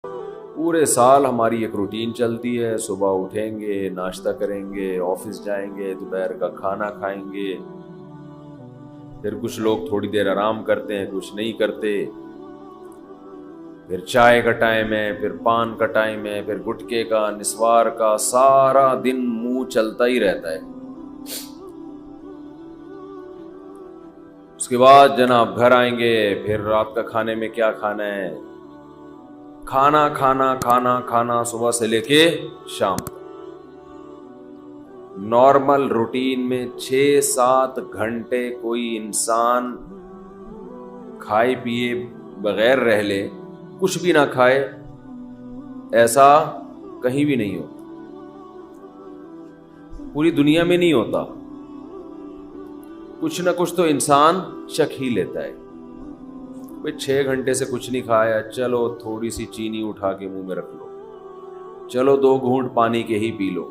پورے سال ہماری ایک روٹین چلتی ہے، صبح اٹھیں گے، ناشتہ کریں گے، آفس جائیں گے، دوپہر کا کھانا کھائیں گے، پھر کچھ لوگ تھوڑی دیر آرام کرتے ہیں، کچھ نہیں کرتے، پھر چائے کا ٹائم ہے، پھر پان کا ٹائم ہے، پھر گٹکے کا، نسوار کا، سارا دن منہ چلتا ہی رہتا ہے۔ اس کے بعد جناب گھر آئیں گے، پھر رات کا کھانے میں کیا کھانا ہے، کھانا کھانا کھانا کھانا صبح سے لے کے شام تک۔ نارمل روٹین میں 6-7 گھنٹے کوئی انسان کھائے پیے بغیر رہ لے، کچھ بھی نہ کھائے، ایسا کہیں بھی نہیں ہوتا، پوری دنیا میں نہیں ہوتا۔ کچھ نہ کچھ تو انسان چکھ ہی لیتا ہے۔ بھئی 6 گھنٹے سے کچھ نہیں کھایا، چلو تھوڑی سی چینی اٹھا کے منہ میں رکھ لو، چلو 2 گھونٹ پانی کے ہی پی لو،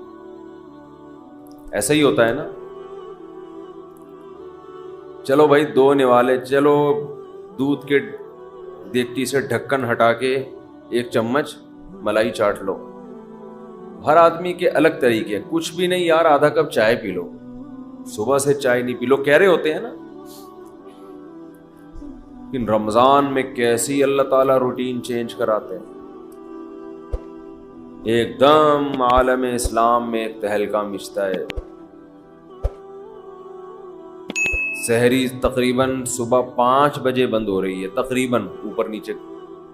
ایسا ہی ہوتا ہے نا۔ چلو بھائی 2 نوالے، چلو دودھ کے دیگچی سے ڈھکن ہٹا کے 1 چمچ ملائی چاٹ لو۔ ہر آدمی کے الگ طریقے، کچھ بھی نہیں یار آدھا کپ چائے پی لو، صبح سے چائے نہیں پی لو، کہہ رہے ہوتے ہیں نا۔ لیکن رمضان میں کیسی اللہ تعالیٰ روٹین چینج کراتے ہیں، ایک دم عالم اسلام میں ایک تہلکہ مچتا ہے۔ سحری تقریباً صبح 5 بجے بند ہو رہی ہے، تقریباً، اوپر نیچے،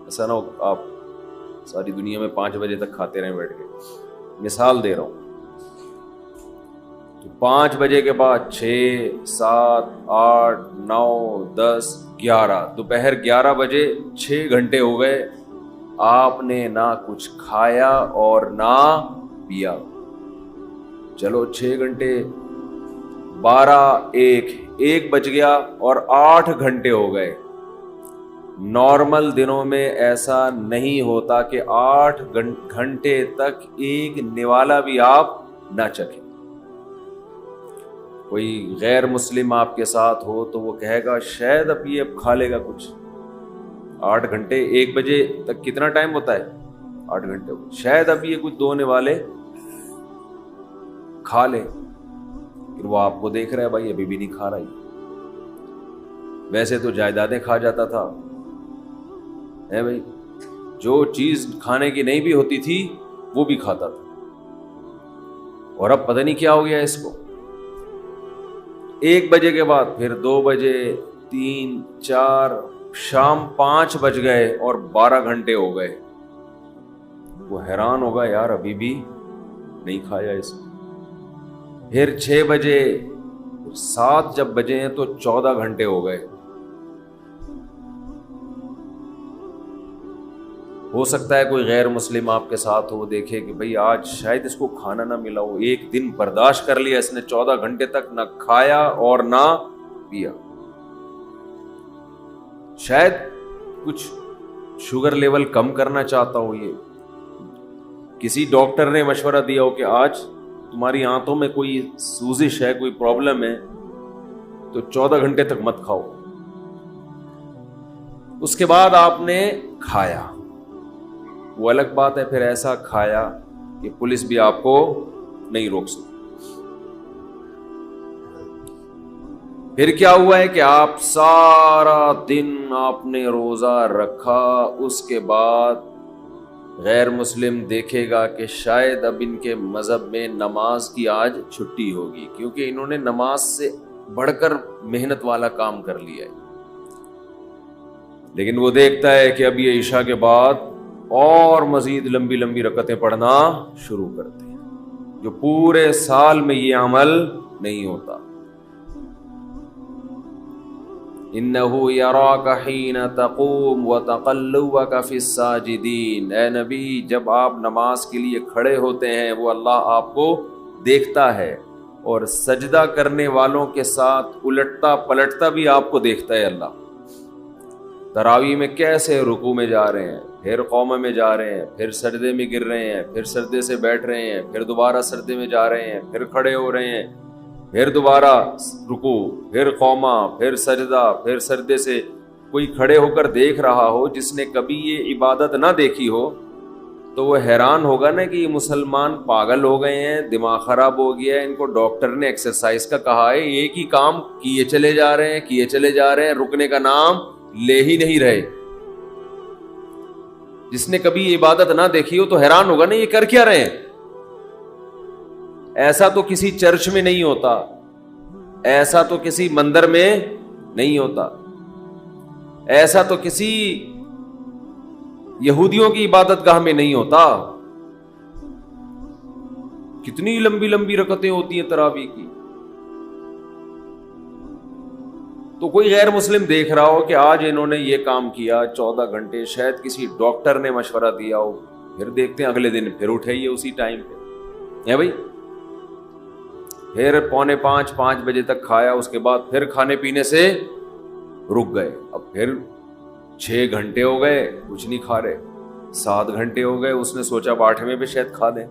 ایسا نہ ہو آپ ساری دنیا میں 5 بجے تک کھاتے رہیں بیٹھ کے، مثال دے رہا ہوں۔ تو 5 بجے کے بعد 6 7 8 9 10 11، دوپہر 11 بجے 6 گھنٹے ہو گئے، آپ نے نہ کچھ کھایا اور نہ پیا۔ چلو 6 گھنٹے، 12 1 بج گیا اور 8 گھنٹے ہو گئے۔ نارمل دنوں میں ایسا نہیں ہوتا کہ 8 گھنٹے تک ایک نوالا بھی آپ نہ چکھیں۔ کوئی غیر مسلم آپ کے ساتھ ہو تو وہ کہے گا شاید اب یہ کھا لے گا کچھ۔ 8 گھنٹے، 1 بجے تک کتنا ٹائم ہوتا ہے؟ 8 گھنٹے ہو، شاید اب یہ کچھ 2 نوالے کھا لے۔ پھر وہ آپ کو دیکھ رہا ہے بھائی ابھی بھی نہیں کھا رہا ہے، ویسے تو جائیدادیں کھا جاتا تھا، ہے بھائی، جو چیز کھانے کی نہیں بھی ہوتی تھی وہ بھی کھاتا تھا، اور اب پتہ نہیں کیا ہو گیا اس کو۔ 1 بجے کے بعد پھر 2 بجے، 3 4، شام 5 بج گئے اور 12 گھنٹے ہو گئے۔ وہ حیران ہوگا یار ابھی بھی نہیں کھایا اس کو۔ پھر 6 بجے، 7 جب بجے ہیں تو 14 گھنٹے ہو گئے۔ ہو سکتا ہے کوئی غیر مسلم آپ کے ساتھ ہو، دیکھے کہ بھئی آج شاید اس کو کھانا نہ ملا ہو، ایک دن برداشت کر لیا اس نے، 14 گھنٹے تک نہ کھایا اور نہ پیا۔ شاید کچھ شوگر لیول کم کرنا چاہتا ہو، یہ کسی ڈاکٹر نے مشورہ دیا ہو کہ آج تمہاری آنتوں میں کوئی سوزش ہے، کوئی پرابلم ہے، تو 14 گھنٹے تک مت کھاؤ۔ اس کے بعد آپ نے کھایا، وہ الگ بات ہے، پھر ایسا کھایا کہ پولیس بھی آپ کو نہیں روک سکتی۔ پھر کیا ہوا ہے کہ آپ سارا دن آپ نے روزہ رکھا، اس کے بعد غیر مسلم دیکھے گا کہ شاید اب ان کے مذہب میں نماز کی آج چھٹی ہوگی، کیونکہ انہوں نے نماز سے بڑھ کر محنت والا کام کر لیا ہے۔ لیکن وہ دیکھتا ہے کہ اب یہ عشاء کے بعد اور مزید لمبی لمبی رکعتیں پڑھنا شروع کرتے ہیں، جو پورے سال میں یہ عمل نہیں ہوتا۔ اِنَّهُ يَرَاكَ حِينَ تَقُومُ وَتَقَلُّبَكَ فِي السَّاجِدِينَ، اے نبی جب آپ نماز کے لیے کھڑے ہوتے ہیں وہ اللہ آپ کو دیکھتا ہے، اور سجدہ کرنے والوں کے ساتھ الٹتا پلٹتا بھی آپ کو دیکھتا ہے اللہ۔ تراویح میں کیسے رکوع میں جا رہے ہیں، پھر قومہ میں جا رہے ہیں، پھر سجدے میں گر رہے ہیں، پھر سجدے سے بیٹھ رہے ہیں، پھر دوبارہ سجدے میں جا رہے ہیں، پھر کھڑے ہو رہے ہیں، پھر دوبارہ رکوع، پھر قومہ، پھر سجدہ، پھر سجدے سے کوئی کھڑے ہو کر دیکھ رہا ہو جس نے کبھی یہ عبادت نہ دیکھی ہو تو وہ حیران ہوگا نا کہ یہ مسلمان پاگل ہو گئے ہیں, دماغ خراب ہو گیا ہے, ان کو ڈاکٹر نے ایکسرسائز کا کہا ہے, ایک ہی کام کیے چلے جا رہے ہیں, رکنے کا نام لے ہی نہیں رہے. جس نے کبھی یہ عبادت نہ دیکھی ہو تو حیران ہوگا نا یہ کر کیا رہے ہیں. ایسا تو کسی چرچ میں نہیں ہوتا, ایسا تو کسی مندر میں نہیں ہوتا, ایسا تو کسی یہودیوں کی عبادت گاہ میں نہیں ہوتا. کتنی لمبی لمبی رکعتیں ہوتی ہیں تراویح کی. تو کوئی غیر مسلم دیکھ رہا ہو کہ آج انہوں نے یہ کام کیا 14 گھنٹے, شاید کسی ڈاکٹر نے مشورہ دیا ہو, پھر دیکھتے ہیں اگلے دن پھر اٹھے یہ اسی ٹائم پہ ہے بھائی, پھر 4:45 بجے تک کھایا, اس کے بعد پھر کھانے پینے سے رک گئے, اب پھر 6 گھنٹے ہو گئے کچھ نہیں کھا رہے, 7 گھنٹے ہو گئے, اس نے سوچا 8ویں پہ شاید کھا دیں,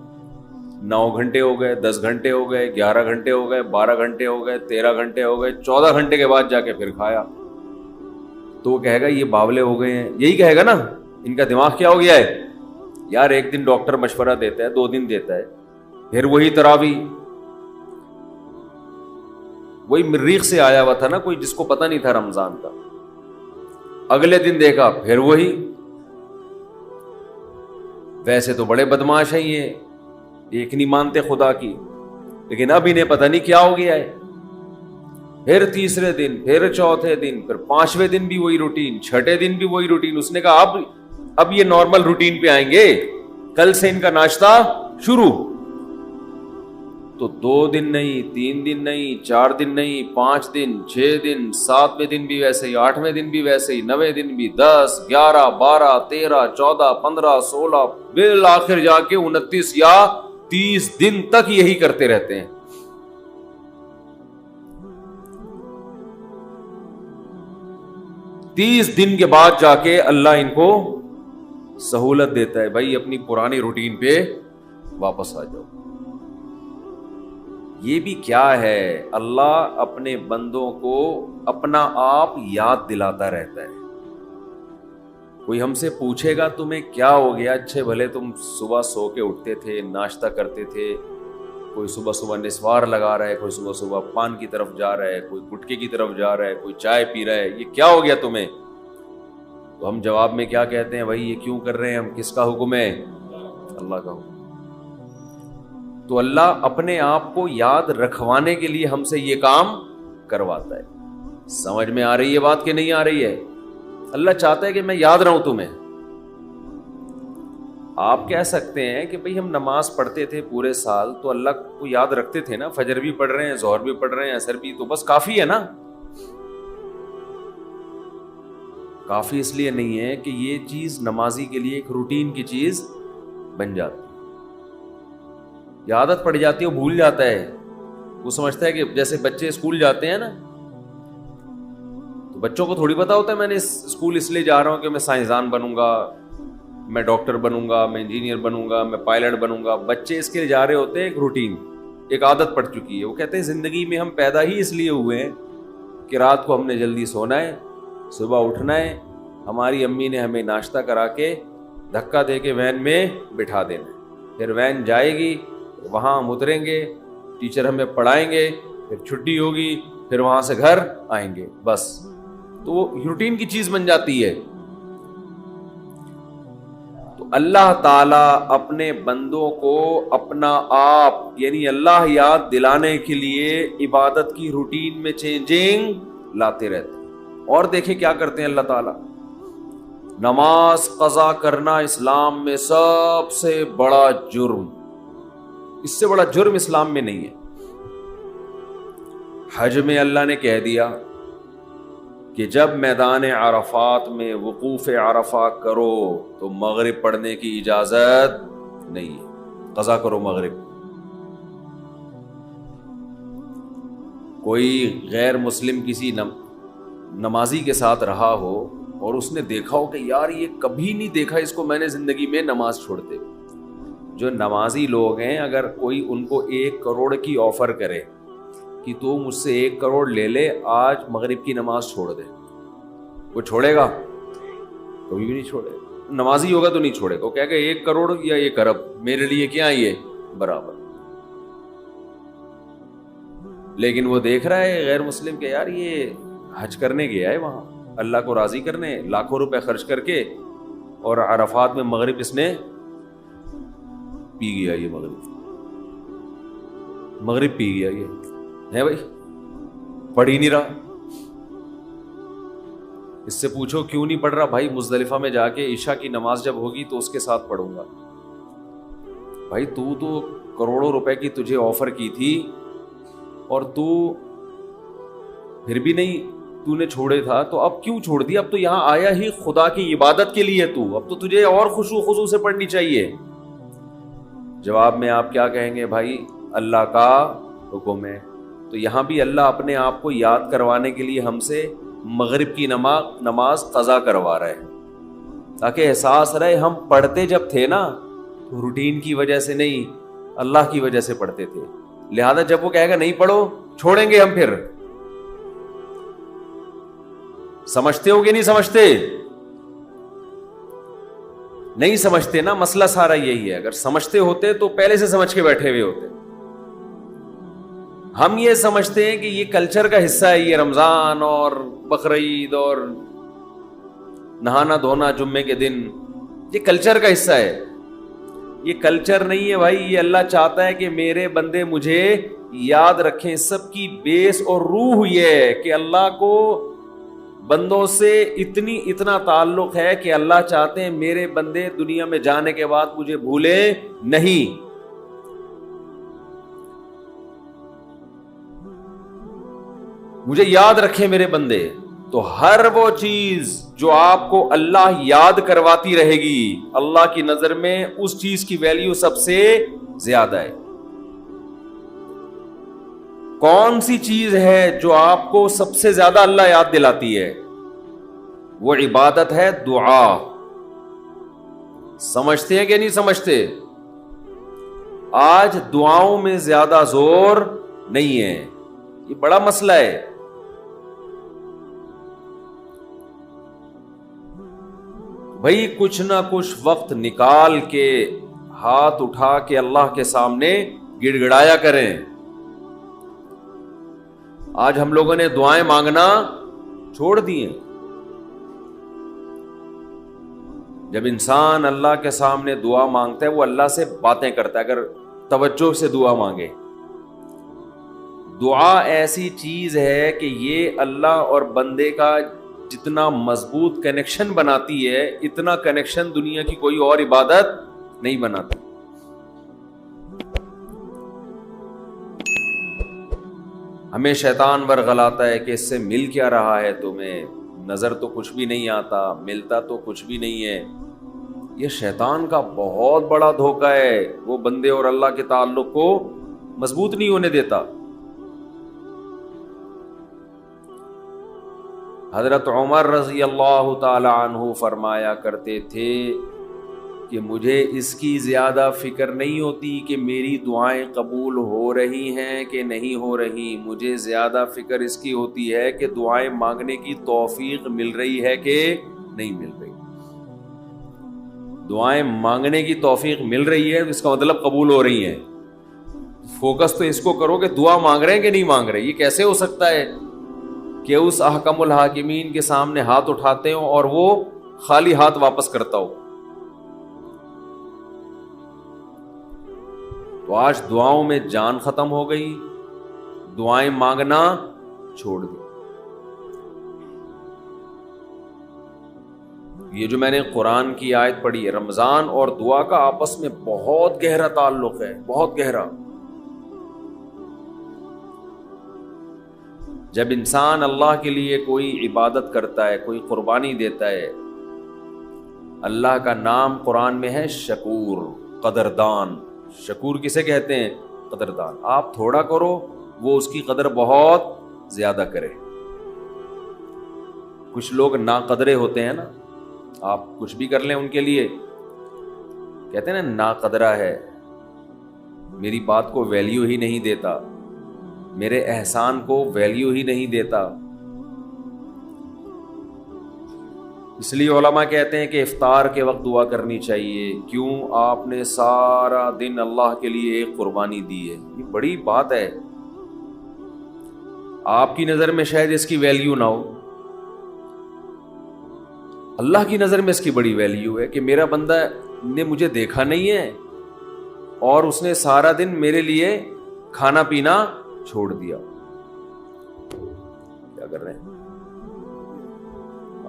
9 گھنٹے ہو گئے, 10 گھنٹے ہو گئے, 11 گھنٹے ہو گئے, 12 گھنٹے ہو گئے, 13 گھنٹے ہو گئے, 14 گھنٹے کے بعد جا کے پھر کھایا. تو وہ کہے گا یہ باولے ہو گئے ہیں, یہی کہے گا نا, ان کا دماغ کیا ہو گیا ہے یار. ایک دن ڈاکٹر مشورہ دیتا ہے, 2 دن دیتا ہے, پھر وہی تراویح. وہی مریخ سے آیا ہوا تھا نا کوئی جس کو پتہ نہیں تھا رمضان کا, اگلے دن دیکھا پھر وہی. ویسے تو بڑے بدماش ہیں یہ, ایک نہیں مانتے خدا کی, لیکن اب انہیں پتہ نہیں کیا ہو گیا ہے. پھر تیسرے دن, پھر چوتھے دن, پھر 5ویں دن بھی وہی روٹین, 6ٹھے دن بھی وہی روٹین. اس نے کہا اب یہ نارمل روٹین پہ آئیں گے, کل سے ان کا ناشتہ شروع. تو 2 دن نہیں, 3 دن نہیں, 4 دن نہیں, 5 دن, 6 دن, 7ویں دن بھی ویسے ہی, 8ویں دن بھی ویسے ہی, 9ویں دن بھی, 10, 11, 12, 13, 14, 15, 16, بالآخر جا کے 29 یا 30 دن تک یہی کرتے رہتے ہیں. تیس دن کے بعد جا کے اللہ ان کو سہولت دیتا ہے, بھائی اپنی پرانی روٹین پہ واپس آ جاؤ. یہ بھی کیا ہے, اللہ اپنے بندوں کو اپنا آپ یاد دلاتا رہتا ہے. کوئی ہم سے پوچھے گا تمہیں کیا ہو گیا, اچھے بھلے تم صبح سو کے اٹھتے تھے, ناشتہ کرتے تھے, کوئی صبح صبح نسوار لگا رہا ہے, کوئی صبح صبح پان کی طرف جا رہا ہے, کوئی گٹکے کی طرف جا رہا ہے, کوئی چائے پی رہا ہے, یہ کیا ہو گیا تمہیں؟ تو ہم جواب میں کیا کہتے ہیں, بھائی یہ کیوں کر رہے ہیں ہم, کس کا حکم ہے؟ اللہ کا حکم. تو اللہ اپنے آپ کو یاد رکھوانے کے لیے ہم سے یہ کام کرواتا ہے. سمجھ میں آ رہی ہے بات کہ نہیں آ رہی ہے؟ اللہ چاہتا ہے کہ میں یاد رہوں تمہیں. آپ کہہ سکتے ہیں کہ بھئی ہم نماز پڑھتے تھے پورے سال تو اللہ کو یاد رکھتے تھے نا, فجر بھی پڑھ رہے ہیں, ظہر بھی پڑھ رہے ہیں, عصر بھی, تو بس کافی ہے نا. کافی اس لیے نہیں ہے کہ یہ چیز نمازی کے لیے ایک روٹین کی چیز بن جاتی, یہ عادت پڑ جاتی ہے, وہ بھول جاتا ہے. وہ سمجھتا ہے کہ جیسے بچے اسکول جاتے ہیں نا, تو بچوں کو تھوڑی پتا ہوتا ہے میں نے اسکول اس لیے جا رہا ہوں کہ میں سائنسدان بنوں گا, میں ڈاکٹر بنوں گا, میں انجینئر بنوں گا, میں پائلٹ بنوں گا. بچے اس کے لیے جا رہے ہوتے ہیں, ایک روٹین, ایک عادت پڑ چکی ہے. وہ کہتے ہیں زندگی میں ہم پیدا ہی اس لیے ہوئے ہیں کہ رات کو ہم نے جلدی سونا ہے, صبح اٹھنا ہے, ہماری امی نے ہمیں ناشتہ کرا کے دھکا دے کے وین میں بٹھا دینا ہے, پھر وین جائے گی, وہاں ہم اتریں گے, ٹیچر ہمیں پڑھائیں گے, پھر چھٹی ہوگی, پھر وہاں سے گھر آئیں گے, بس. تو وہ روٹین کی چیز بن جاتی ہے. تو اللہ تعالیٰ اپنے بندوں کو اپنا آپ یعنی اللہ یاد دلانے کے لیے عبادت کی روٹین میں چینجنگ لاتے رہتے ہیں. اور دیکھیں کیا کرتے ہیں اللہ تعالیٰ, نماز قضا کرنا اسلام میں سب سے بڑا جرم, اس سے بڑا جرم اسلام میں نہیں ہے. حج میں اللہ نے کہہ دیا کہ جب میدان عرفات میں وقوف عرفہ کرو تو مغرب پڑھنے کی اجازت نہیں ہے, قضا کرو مغرب. کوئی غیر مسلم کسی نمازی کے ساتھ رہا ہو اور اس نے دیکھا ہو کہ یار یہ کبھی نہیں دیکھا اس کو میں نے زندگی میں نماز چھوڑتے. جو نمازی لوگ ہیں, اگر کوئی ان کو 1 کروڑ کی آفر کرے کہ تو مجھ سے 1 کروڑ لے لے, آج مغرب کی نماز چھوڑ دے, وہ چھوڑے گا؟ کبھی بھی نہیں چھوڑے گا. نمازی ہوگا تو نہیں چھوڑے گا. وہ کہے گا 1 کروڑ یا 1 ارب میرے لیے کیا یہ برابر. لیکن وہ دیکھ رہا ہے غیر مسلم کہ یار یہ حج کرنے گیا ہے وہاں اللہ کو راضی کرنے, لاکھوں روپے خرچ کر کے, اور عرفات میں مغرب اس نے پی گیا. یہ مغرب پی گیا. یہ ہے بھائی, پڑھ ہی نہیں رہا. اس سے پوچھو کیوں نہیں پڑھ رہا؟ بھائی مزدلفہ میں جا کے عشاء کی نماز جب ہوگی تو اس کے ساتھ پڑھوں گا. بھائی تو کروڑوں روپے کی تجھے آفر کی تھی اور تو پھر بھی نہیں, تو نے چھوڑے تھا تو اب کیوں چھوڑ دیا؟ اب تو یہاں آیا ہی خدا کی عبادت کے لیے, تو اب تو تجھے اور خشوع خضوع سے پڑھنی چاہیے. جواب میں آپ کیا کہیں گے؟ بھائی اللہ کا حکم ہے. تو یہاں بھی اللہ اپنے آپ کو یاد کروانے کے لیے ہم سے مغرب کی نماز قضا کروا رہا ہے تاکہ احساس رہے ہم پڑھتے جب تھے نا تو روٹین کی وجہ سے نہیں, اللہ کی وجہ سے پڑھتے تھے. لہذا جب وہ کہے گا نہیں پڑھو, چھوڑیں گے ہم. پھر سمجھتے ہو کہ نہیں سمجھتے؟ نہیں سمجھتے نا, مسئلہ سارا یہی ہے. اگر سمجھتے ہوتے تو پہلے سے سمجھ کے بیٹھے ہوئے ہوتے. ہم یہ سمجھتے ہیں کہ یہ کلچر کا حصہ ہے, یہ رمضان اور بقرعید اور نہانا دھونا جمعے کے دن, یہ کلچر کا حصہ ہے. یہ کلچر نہیں ہے بھائی. یہ اللہ چاہتا ہے کہ میرے بندے مجھے یاد رکھیں. سب کی بیس اور روح یہ ہے کہ اللہ کو بندوں سے اتنا تعلق ہے کہ اللہ چاہتے ہیں میرے بندے دنیا میں جانے کے بعد مجھے بھولے نہیں. مجھے یاد رکھیں میرے بندے. تو ہر وہ چیز جو آپ کو اللہ یاد کرواتی رہے گی, اللہ کی نظر میں اس چیز کی ویلیو سب سے زیادہ ہے. کون سی چیز ہے جو آپ کو سب سے زیادہ اللہ یاد دلاتی ہے؟ وہ عبادت ہے دعا. سمجھتے ہیں کہ نہیں سمجھتے؟ آج دعاؤں میں زیادہ زور نہیں ہے. یہ بڑا مسئلہ ہے. بھائی کچھ نہ کچھ وقت نکال کے ہاتھ اٹھا کے اللہ کے سامنے گڑ گڑایا کریں. آج ہم لوگوں نے دعائیں مانگنا چھوڑ دیے. جب انسان اللہ کے سامنے دعا مانگتا ہے وہ اللہ سے باتیں کرتا ہے. اگر توجہ سے دعا مانگے, دعا ایسی چیز ہے کہ یہ اللہ اور بندے کا جتنا مضبوط کنیکشن بناتی ہے, اتنا کنیکشن دنیا کی کوئی اور عبادت نہیں بناتی. ہمیں شیطان ورغلاتا ہے کہ اس سے مل کیا رہا ہے تمہیں, نظر تو کچھ بھی نہیں آتا, ملتا تو کچھ بھی نہیں ہے. یہ شیطان کا بہت بڑا دھوکہ ہے. وہ بندے اور اللہ کے تعلق کو مضبوط نہیں ہونے دیتا. حضرت عمر رضی اللہ تعالی عنہ فرمایا کرتے تھے کہ مجھے اس کی زیادہ فکر نہیں ہوتی کہ میری دعائیں قبول ہو رہی ہیں کہ نہیں ہو رہی. مجھے زیادہ فکر اس کی ہوتی ہے کہ دعائیں مانگنے کی توفیق مل رہی ہے کہ نہیں مل رہی. دعائیں مانگنے کی توفیق مل رہی ہے اس کا مطلب قبول ہو رہی ہیں. فوکس تو اس کو کرو کہ دعا مانگ رہے ہیں کہ نہیں مانگ رہے. یہ کیسے ہو سکتا ہے کہ اس احکم الحاکمین کے سامنے ہاتھ اٹھاتے ہوں اور وہ خالی ہاتھ واپس کرتا ہو. تو آج دعاؤں میں جان ختم ہو گئی, دعائیں مانگنا چھوڑ دی. یہ جو میں نے قرآن کی آیت پڑھی ہے, رمضان اور دعا کا آپس میں بہت گہرا تعلق ہے, بہت گہرا. جب انسان اللہ کے لیے کوئی عبادت کرتا ہے, کوئی قربانی دیتا ہے, اللہ کا نام قرآن میں ہے شکور, قدردان. شکور کسے کہتے ہیں؟ قدردان. آپ تھوڑا کرو وہ اس کی قدر بہت زیادہ کرے. کچھ لوگ ناقدرے ہوتے ہیں نا, آپ کچھ بھی کر لیں ان کے لیے کہتے ہیں نا ناقدرہ ہے, میری بات کو ویلیو ہی نہیں دیتا, میرے احسان کو ویلیو ہی نہیں دیتا. اس لیے علماء کہتے ہیں کہ افطار کے وقت دعا کرنی چاہیے. کیوں؟ آپ نے سارا دن اللہ کے لیے ایک قربانی دی ہے. یہ بڑی بات ہے. آپ کی نظر میں شاید اس کی ویلیو نہ ہو, اللہ کی نظر میں اس کی بڑی ویلیو ہے کہ میرا بندہ نے مجھے دیکھا نہیں ہے اور اس نے سارا دن میرے لیے کھانا پینا چھوڑ دیا. کیا کر رہے ہیں؟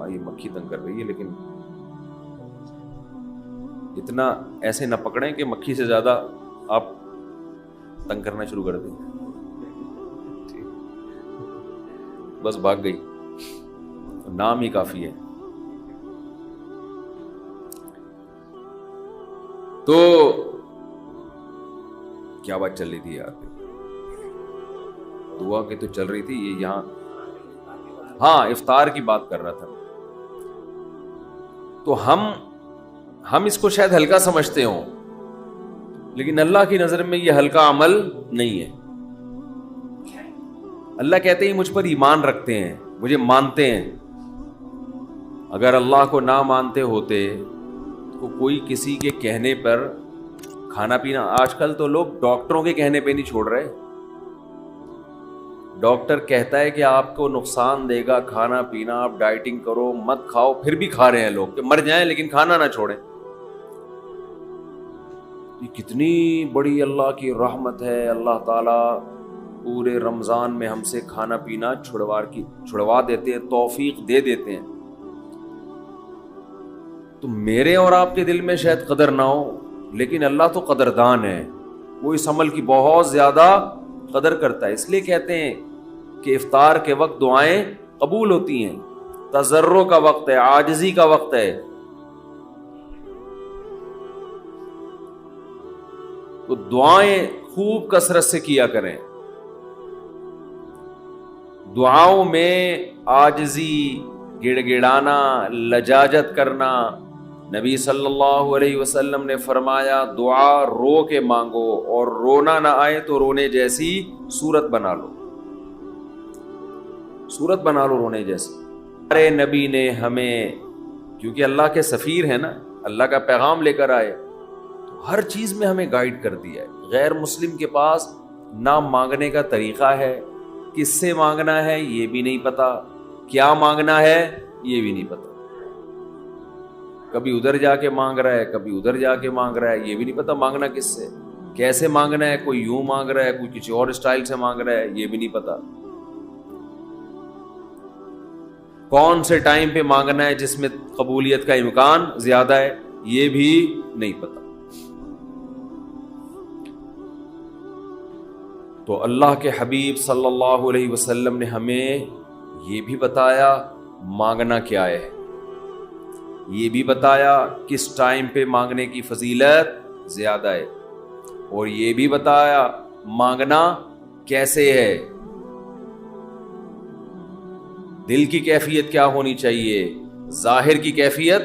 یہ مکھی تنگ کر رہی ہے, لیکن اتنا ایسے نہ پکڑیں کہ مکھی سے زیادہ آپ تنگ کرنا شروع کر دیں. بس بھاگ گئی, نام ہی کافی ہے. تو کیا بات چل رہی تھی یار؟ دعا کی تو چل رہی تھی یہ یہاں. ہاں, افطار کی بات کر رہا تھا. تو ہم اس کو شاید ہلکا سمجھتے ہوں, لیکن اللہ کی نظر میں یہ ہلکا عمل نہیں ہے. اللہ کہتے ہیں مجھ پر ایمان رکھتے ہیں, مجھے مانتے ہیں. اگر اللہ کو نہ مانتے ہوتے تو کوئی کسی کے کہنے پر کھانا پینا, آج کل تو لوگ ڈاکٹروں کے کہنے پہ نہیں چھوڑ رہے. ڈاکٹر کہتا ہے کہ آپ کو نقصان دے گا کھانا پینا, آپ ڈائٹنگ کرو, مت کھاؤ, پھر بھی کھا رہے ہیں لوگ کہ مر جائیں لیکن کھانا نہ چھوڑیں. یہ کتنی بڑی اللہ کی رحمت ہے. اللہ تعالیٰ پورے رمضان میں ہم سے کھانا پینا چھڑوا دیتے ہیں, توفیق دے دیتے ہیں. تو میرے اور آپ کے دل میں شاید قدر نہ ہو, لیکن اللہ تو قدردان ہے, وہ اس عمل کی بہت زیادہ قدر کرتا ہے. اس لیے کہتے ہیں کہ افطار کے وقت دعائیں قبول ہوتی ہیں. تضرع کا وقت ہے, عاجزی کا وقت ہے. تو دعائیں خوب کثرت سے کیا کریں. دعاؤں میں عاجزی, گڑ گڑانا, لجاجت کرنا. نبی صلی اللہ علیہ وسلم نے فرمایا دعا رو کے مانگو, اور رونا نہ آئے تو رونے جیسی صورت بنا لو, صورت بنا لو رونے جیسی. ہمارے نبی نے ہمیں, کیونکہ اللہ کے سفیر ہیں نا, اللہ کا پیغام لے کر آئے, تو ہر چیز میں ہمیں گائیڈ کر دیا ہے. غیر مسلم کے پاس نہ مانگنے کا طریقہ ہے, کس سے مانگنا ہے یہ بھی نہیں پتا, کیا مانگنا ہے یہ بھی نہیں پتا. کبھی ادھر جا کے مانگ رہا ہے, کبھی ادھر جا کے مانگ رہا ہے, یہ بھی نہیں پتا مانگنا کس سے, کیسے مانگنا ہے. کوئی یوں مانگ رہا ہے, کوئی کسی اور اسٹائل سے مانگ رہا ہے, یہ بھی نہیں پتا. کون سے ٹائم پہ مانگنا ہے جس میں قبولیت کا امکان زیادہ ہے, یہ بھی نہیں پتا. تو اللہ کے حبیب صلی اللہ علیہ وسلم نے ہمیں یہ بھی بتایا مانگنا کیا ہے, یہ بھی بتایا کس ٹائم پہ مانگنے کی فضیلت زیادہ ہے, اور یہ بھی بتایا مانگنا کیسے ہے. دل کی کیفیت کیا ہونی چاہیے, ظاہر کی کیفیت